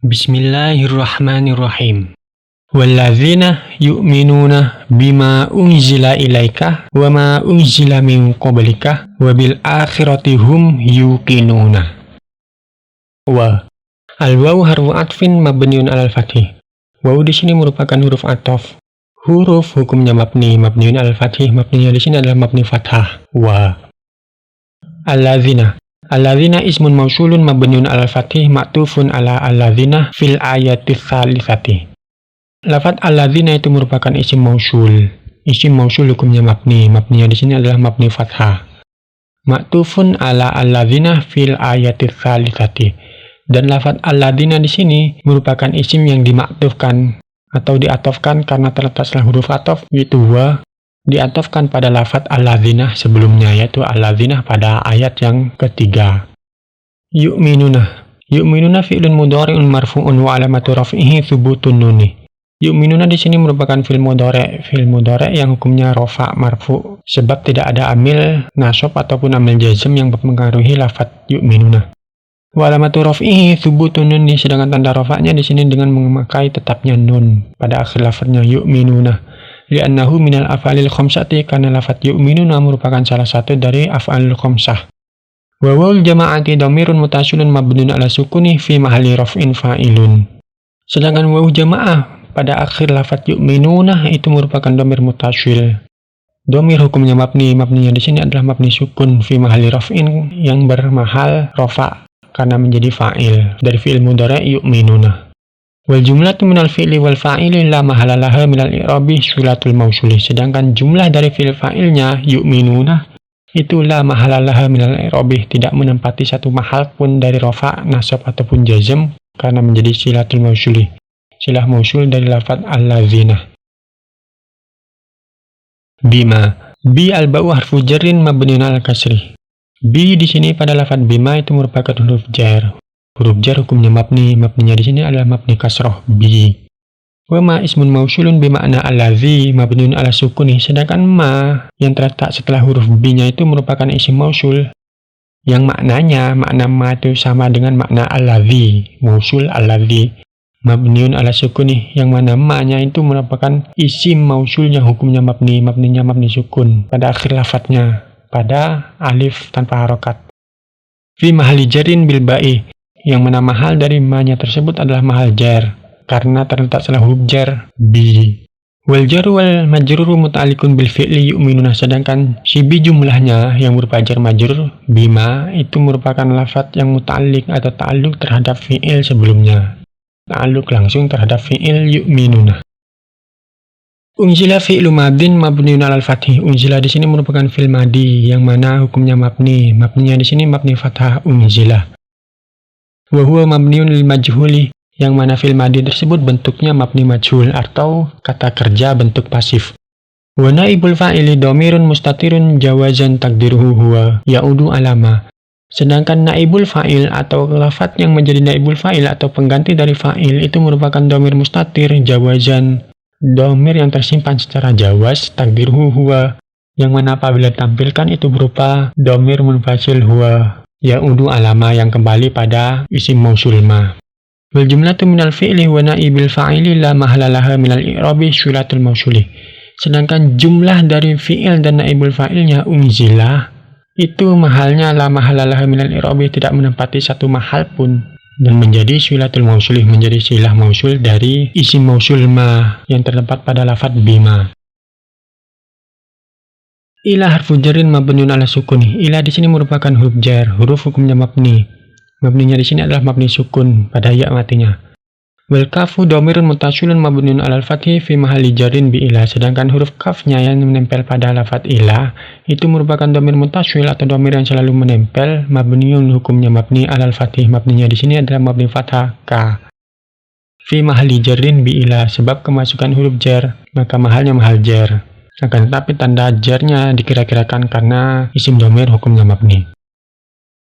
Bismillahirrahmanirrahim. Walladzina yu'minuna bima unzila ilaika wa ma unzila min qablika wa bil akhirati hum yuqinuna. Wa al-wawu harfu atfin mabniun alal fathih. Wawu di sini merupakan huruf ataf. Huruf hukumnya mabniun alal fathih. Mabninya di sini adalah mabni fathah. Wa alladzina. Alladzina ismun mausulun mabniun alal fathih ma'tufun ala alladzina fil ayatis tsalitsati. Lafaz alladzina itu merupakan isim mausul. Isim mausul hukumnya mabninya di sini adalah mabni fathah. Ma'tufun ala alladzina fil ayatis tsalitsati. Dan lafaz alladzina di sini merupakan isim yang dimaktufkan atau diatofkan karena terletak setelah huruf ataf, yaitu wa, diatofkan pada lafaz alladzina sebelumnya, yaitu alladzina pada ayat yang ketiga. Yu'minuna fi'lun mudhari'un marfu'un wa alamatu raf'ihi tsubutun nuni. Yu'minuna di sini merupakan fi'il mudhari' yang hukumnya rafa' marfu' sebab tidak ada amil nasab ataupun amil jazm yang mempengaruhi lafaz yu'minuna. Wa alamatu raf'ihi tsubutun nuni, sedangkan tanda rafa'nya di sini dengan memakai tetapnya nun pada akhir lafaznya yu'minuna. Li'annahu minal af'alil khamsati, karena lafaz yu'minuna merupakan salah satu dari af'alul khamsah. Wa wawul jama'ati dhamirun mutasilun mabniun ala sukuni fi mahalli raf'in fa'ilun. Sedangkan wawu jamaah pada akhir lafaz yu'minuna itu merupakan dhamir mutasil. Dhamir hukumnya mabninya di sini adalah mabni sukun fi mahalli raf'in yang bermahal rafa' karena menjadi fa'il dari fi'il mudhari' yu'minuna. Wal jumlatu minal fi'li wal fa'ili la mahala laha minal i'rabi sulatul mausuli. Sedangkan jumlah dari fi'il fa'ilnya yu'minuna itu la mahala laha minal i'rabi, tidak menempati satu mahal pun dari rafa', nasab ataupun jazm karena menjadi silatul mausuli. Silah mausul dari lafaz alladzina. Bima. Bi al-ba'u harfu jarrin mabniun al kasri. Bi di sini pada lafaz bima itu merupakan huruf jar. Huruf jar hukumnya mabninya di sini adalah mabni kasroh bi. Wa ma ismun mausulun bimakna alladzi mabniun ala sukuni. Sedangkan ma yang terletak setelah huruf bi-nya itu merupakan isim mausul yang makna ma itu sama dengan makna alladzi, mausul alladzi mabniun ala sukuni, yang mana ma-nya itu merupakan isim mausul yang hukumnya mabninya mabni sukun pada akhir lafadznya, pada alif tanpa harokat. Fi mahalli jarin bil ba'i, yang mana mahal dari ma-nya tersebut adalah mahal jar karena terletak setelah huruf jar bi. Wal jaru wal majruru muta'alliqun bil fi'li yu'minuna, sedangkan si bi jumlahnya yang berupa jar majrur bima itu merupakan lafaz yang muta'alliq atau ta'alluq terhadap fi'il sebelumnya. Ta'alluq langsung terhadap fi'il yu'minuna. Unzila fi'lu madin mabniun alal fathih. Unzila di sini merupakan fi'il madi yang mana hukumnya mabninya di sini mabni fathah unzila. Wa huwa mabniun lil majhuli, yang mana fi'il madi tersebut bentuknya mabni majhul atau kata kerja bentuk pasif. Wa naibul fa'ili dhamirun mustatirun jawazan takdiruhu huwa ya'udu alama. Sedangkan naibul fa'il atau lafaz yang menjadi naibul fa'il atau pengganti dari fa'il itu merupakan dhamir mustatir jawazan, dhamir yang tersimpan secara jawaz, takdiruhu huwa, yang mana apabila ditampilkan itu berupa dhamir munfasil huwa ya'udu alama yang kembali pada isim mausul ma. Wal jumlatu minal fi'li wa naibil fa'ili la mahala laha minal i'rabi sulatul mausuli. Sedangkan jumlah dari fi'il dan naibul fa'ilnya unzila itu mahalnya la mahala laha minal i'rabi, tidak menempati satu mahal pun dan menjadi sulatul mausuli, menjadi silah mausul dari isim mausul ma yang terdapat pada lafaz bima. Ila harfu jarin mabniun ala sukuni. Ila di sini merupakan huruf jar, huruf hukumnya mabni. Mabninya di sini adalah mabni sukun pada ya matinya. Wal kafu dhamirun mutasilun mabniun alal fathi fi mahalli jarin bi ila. Sedangkan huruf kafnya yang menempel pada lafaz ila itu merupakan dhamir mutasil atau dhamir yang selalu menempel, mabniun hukumnya mabni alal fathi. Mabninya di sini adalah mabni fathah ka. Fi mahalli jarin bi ila, sebab kemasukan huruf jar maka mahalnya mahal jar. Akan tetapi tanda jarnya dikira-kirakan karena isim dhamir hukumnya mabni.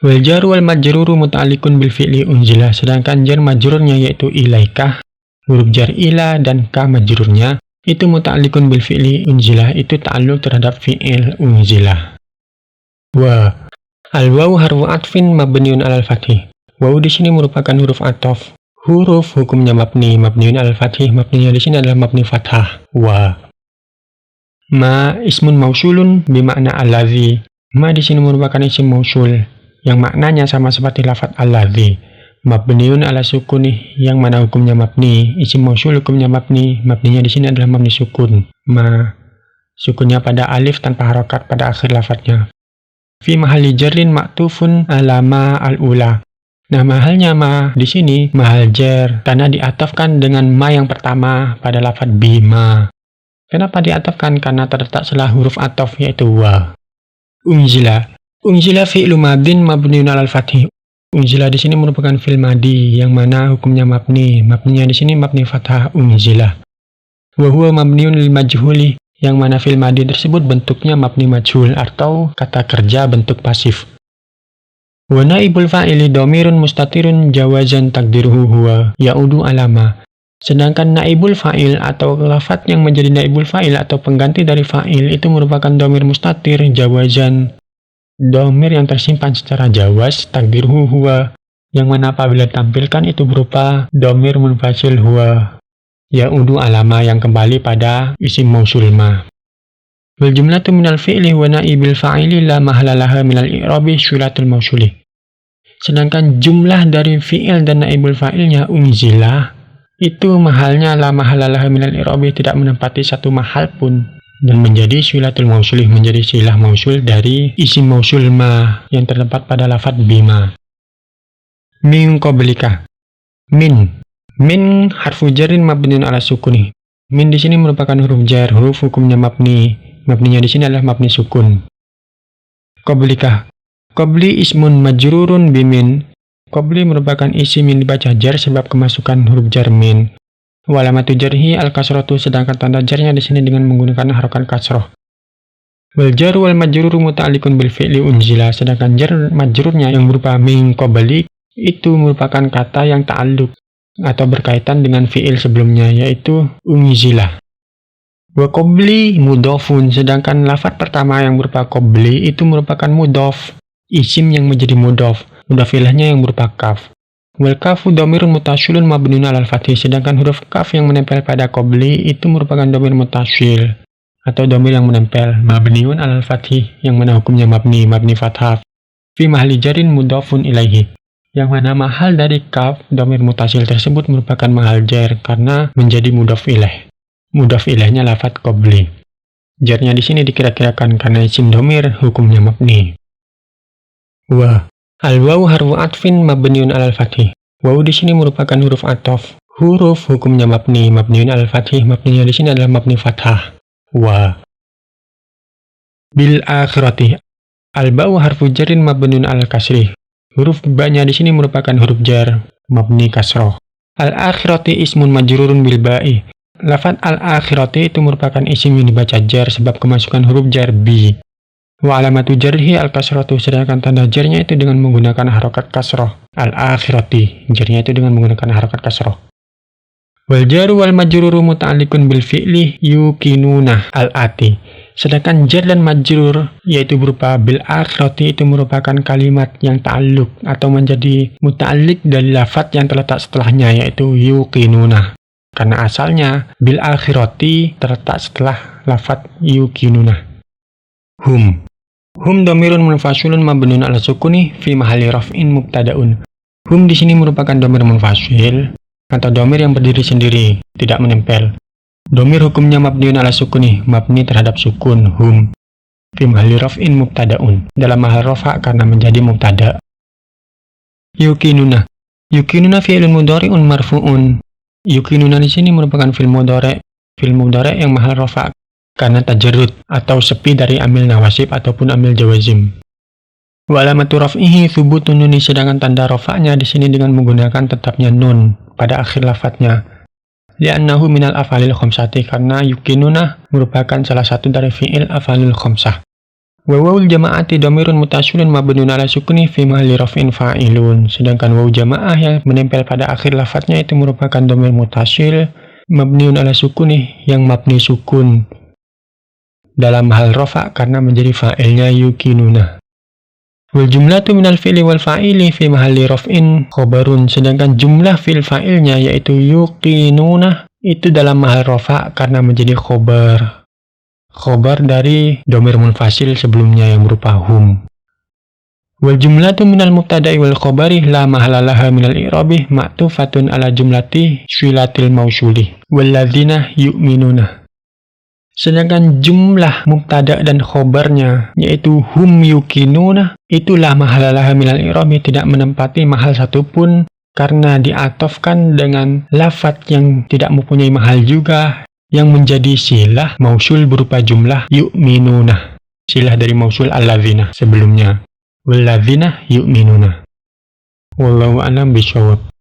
Wal jaru wal majruru muta'alliqun bil fi'li unzila. Sedangkan jar majrurnya yaitu ilaikah, huruf jar ila dan ka majrurnya itu muta'alliqun bil fi'li unzila, itu ta'alluq terhadap fi'il unzila. Wa al wawu harfu atfin mabniun alal fathih. Wawu di sini merupakan huruf ataf. Huruf hukumnya mabni, mabniun alal fathih, mabninya di sini adalah mabni fathah. Wa. Ma ismun mausulun bimakna alladzi. Ma di sini merupakan isim mausul yang maknanya sama seperti lafaz alladzi. Mabniun ala sukuni yang mana hukumnya mabni, isim mausul hukumnya mabni, mabninya di sini adalah mabni sukun. Ma sukunnya pada alif tanpa harokat pada akhir lafadznya. Fi mahalli jarrin maktufun ala ma al-ula. Nah, mahalnya ma di sini mahal jar karena diatafkan dengan ma yang pertama pada lafaz bima. Kenapa diatafkan? Karena terletak setelah huruf ataf yaitu wa. Unzila. Unzila fi'lu madin mabniun alal fathih. Unzila di sini merupakan fi'il madi yang mana hukumnya mabni. Mabninya di sini mabni fathah unzila. Wa huwa mabniun lil majhuli yang mana fi'il madi tersebut bentuknya mabni majhul atau kata kerja bentuk pasif. Wa naibul fa'ili dhamirun mustatirun jawazan takdiruhu huwa ya'udu alama. Sedangkan naibul fa'il atau lafaz yang menjadi naibul fa'il atau pengganti dari fa'il itu merupakan dhamir mustatir jawazan. Dhamir yang tersimpan secara jawaz takdiruhu huwa yang mana apabila ditampilkan itu berupa dhamir munfasil huwa ya'udu alama yang kembali pada isim mausul ma. Wal jumlatu minal fi'li wa naibil fa'ili la mahala laha minal i'rabi syulatul mausuli. Sedangkan jumlah dari fi'il dan naibul fa'ilnya unzila itu mahalnya la mahala laha minal i'rabi tidak menempati satu mahal pun dan menjadi syulatul mausuli menjadi silah mausul dari isim mausul ma yang terdapat pada lafaz bima. Min qablika. Min harfu jarrin mabniun ala sukuni. Min di sini merupakan huruf jar, huruf hukumnya mabni. Mabninya di sini adalah mabni sukun. Qablika. Qabli ismun majrurun bimin. Qabli merupakan isim yang dibaca jar sebab kemasukan huruf jar min. Walamatu jarhi al-kasratu sedangkan tanda jarnya di sini dengan menggunakan harokat kasroh. Wal jar wal majruru muta'alliqun bil fi'li unzila sedangkan jar majrurnya yang berupa min qabli itu merupakan kata yang ta'alluq atau berkaitan dengan fi'il sebelumnya yaitu unzila. Wa qabli mudhafun sedangkan lafaz pertama yang berupa qabli itu merupakan mudhaf, isim yang menjadi mudhaf, mudhaf ilaihi yang berupa kaf. Wal kafu dhamirun mutasilun mabniun alal fathih sedangkan huruf kaf yang menempel pada qabli itu merupakan dhamir mutasil atau dhamir yang menempel mabniun alal fathih yang mana hukumnya mabni fathah. Fi mahalli jarrin mudhafun ilaihi yang mana mahal dari kaf dhamir mutasil tersebut merupakan mahal jar karena menjadi mudhaf ilaih. Mudhaf ilaihnya lafaz qabli. Jarnya di sini dikira-kirakan karena isim dhamir hukumnya mabni. Wa al-wawu harfu atfin mabniun alal fathih. Wawu di sini merupakan huruf ataf. Huruf hukumnya mabniun alal fathih. Mabninya di sini adalah mabni fathah. Wa. Bil akhirati. Al-ba'u harfu jarrin mabniun alal kasri. Huruf ba-nya di sini merupakan huruf jar mabni kasroh. Al-akhirati ismun majrurun bil ba'i. Lafaz al-akhirati itu merupakan isim yang dibaca jar sebab kemasukan huruf jar bi. Wa alamatu jarhi al-kasratu sedangkan tanda jarnya itu dengan menggunakan harokat kasroh. Al-akhirati jarnya itu dengan menggunakan harokat kasroh. Wal jaru wal majruru muta'alliqun bil fi'li yuqinuna al-ati. Sedangkan jar dan majrur yaitu berupa bil akhirati itu merupakan kalimat yang ta'alluq atau menjadi muta'alliq dari lafaz yang terletak setelahnya yaitu yuqinuna. Karena asalnya bil akhirati terletak setelah lafaz yuqinuna. Hum dhamirun munfasilun mabniun ala sukuni fi mahalli raf'in mubtada'un. Hum di sini merupakan dhamir munfasil atau dhamir yang berdiri sendiri, tidak menempel. Dhamir hukumnya mabniun ala sukuni, mabni terhadap sukun hum. Fi mahalli raf'in mubtada'un. Dalam mahal rafa' karena menjadi mubtada'. Yuqinuna. Yuqinuna fi'lun mudhari'un marfu'un. Yuqinuna di sini merupakan fi'il mudhari' yang mahal rafa' karena tajarrud atau sepi dari amil nawasib ataupun amil jawazim. Wa alamatu raf'ihi thubutun nuni sedangkan tanda rafa'nya di sini dengan menggunakan tetapnya nun pada akhir lafadznya. Li'annahu minal af'alil khamsati karena yuqinuna merupakan salah satu dari fi'il af'alil khamsah. Wa wawul jama'ati dhamirun mutasilun mabniun ala sukuni fi mahalli raf'in fa'ilun. Sedangkan wawu jamaah yang menempel pada akhir lafadznya itu merupakan dhamir mutasil mabniun ala sukuni yang mabni sukun dalam hal rafa' karena menjadi fa'ilnya yuqinuna. Wal jumlatu minal fi'li wal fa'ili fi mahalli raf'in khobarun. Sedangkan jumlah fi'il fa'ilnya yaitu yuqinuna itu dalam mahal rafa karena menjadi khobar. Khobar dari domir munfasil sebelumnya yang berupa hum. Wal jumlatu minal mubtada'i wal khobari la mahalalaha minal i'rabi ma'tufatun ala jumlati swilatil mausuli. Walladzina yu'minuna. Sedangkan jumlah mubtada dan khobarnya yaitu hum yuqinuna itulah mahalalaha minal i'rabi tidak menempati mahal satupun karena diatofkan dengan lafadz yang tidak mempunyai mahal juga yang menjadi silah mausul berupa jumlah yu'minuna. Silah dari mausul alladzina sebelumnya. Walladzina yu'minuna. Wallahu a'lam bishawab.